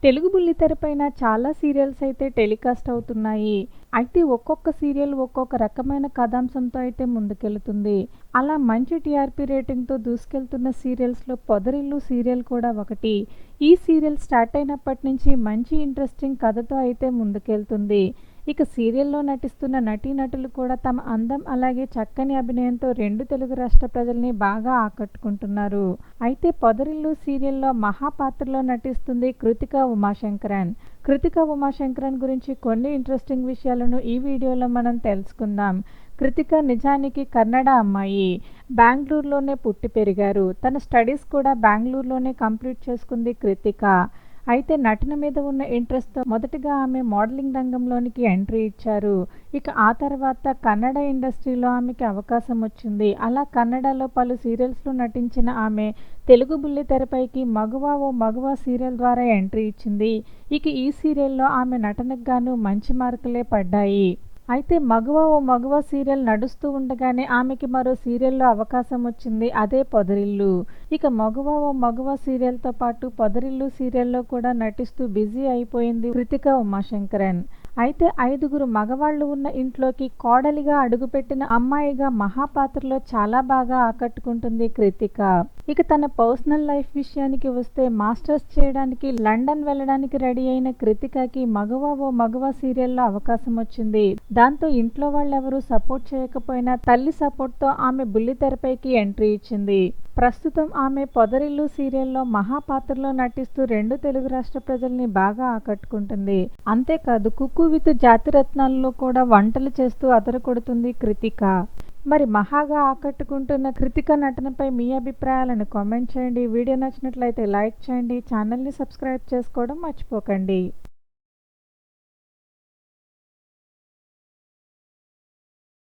తెలుగు బుల్లితెరపైన చాలా సీరియల్స్ అయితే టెలికాస్ట్ అవుతున్నాయి. అయితే ఒక్కొక్క సీరియల్ ఒక్కొక్క రకమైన కథాంశంతో అయితే ముందుకెళ్తుంది. అలా మంచి టీఆర్పీ రేటింగ్‌తో దూసుకెళ్తున్న సీరియల్స్‌లో 'పొదరిల్లు' సీరియల్ కూడా ఒకటి. ఈ సీరియల్ స్టార్ట్ అయినప్పటి నుంచి మంచి ఇంట్రెస్టింగ్ కథతో అయితే ముందుకెళ్తుంది. ఇక సీరియల్‌లో నటిస్తున్న నటీనటులు కూడా తమ అందం అలాగే చక్కని అభినయంతో 2 తెలుగు రాష్ట్ర ప్రజల్ని బాగా ఆకట్టుకుంటున్నారు. అయితే 'పొదరిల్లు' సీరియల్‌లో మహా పాత్రలో నటిస్తుంది కృతికా ఉమాశంకరన్. కృతికా ఉమాశంకరన్ గురించి కొన్ని ఇంట్రెస్టింగ్ విషయాలను ఈ వీడియోలో మనం తెలుసుకుందాం. కృతిక నిజానికి కన్నడ అమ్మాయి. బెంగుళూరులోనే పుట్టి పెరిగారు. తన స్టడీస్ కూడా బెంగుళూరులోనే కంప్లీట్ చేసుకుంది కృతిక. అయితే నటన మీద ఉన్న ఇంట్రెస్ట్‌తో మొదటగా ఆమె మోడలింగ్ రంగంలోనికి ఎంట్రీ ఇచ్చారు. ఇక ఆ తర్వాత కన్నడ ఇండస్ట్రీలో ఆమెకి అవకాశం వచ్చింది. అలా కన్నడలో పలు సీరియల్స్‌లో నటించిన ఆమె తెలుగు బుల్లితెరపైకి 'మగువా ఓ మగువా' సీరియల్ ద్వారా ఎంట్రీ ఇచ్చింది. ఇక ఈ సీరియల్‌లో ఆమె నటనకు గాను మంచి మార్కులే పడ్డాయి. అయితే 'మగువా ఓ మగువా' సీరియల్ నడుస్తూ ఉండగానే ఆమెకి మరో సీరియల్‌లో అవకాశం వచ్చింది. అదే 'పొదరిల్లు'. ఇక 'మగువా ఓ మగువా' సీరియల్‌తో పాటు 'పొదరిల్లు' సీరియల్‌లో కూడా నటిస్తూ బిజీ అయిపోయింది కృతికా ఉమాశంకరన్. అయితే 5గురు మగవాళ్ళు ఉన్న ఇంట్లోకి కోడలిగా అడుగుపెట్టిన అమ్మాయిగా మహా పాత్రలో చాలా బాగా ఆకట్టుకుంటుంది కృతిక. ఇక తన పర్సనల్ లైఫ్ విషయానికి వస్తే మాస్టర్స్ చేయడానికి లండన్ వెళ్ళడానికి రెడీ అయిన కృతికకి 'మగువా ఓ మగువా' సీరియల్‌లో అవకాశం వచ్చింది. దాంతో ఇంట్లో వాళ్ళెవరూ సపోర్ట్ చేయకపోయినా తల్లి సపోర్ట్‌తో ఆమె బుల్లితెరపైకి ఎంట్రీ ఇచ్చింది. ప్రస్తుతం ఆమె 'పొదరిల్లు' సీరియల్‌లో మహా పాత్రలో నటిస్తూ 2 తెలుగు రాష్ట్ర ప్రజల్ని బాగా ఆకట్టుకుంటుంది. అంతేకాదు 'కుక్కు విత్ జాతిరత్నాలు'లో కూడా వంటలు చేస్తూ అదరకొడుతుంది కృతిక. మరి మహాగా ఆకట్టుకుంటున్న కృతిక నటనపై మీ అభిప్రాయాలను కామెంట్ చేయండి. వీడియో నచ్చినట్లయితే లైక్ చేయండి. ఛానల్‌ని సబ్స్క్రైబ్ చేసుకోవడం మర్చిపోకండి.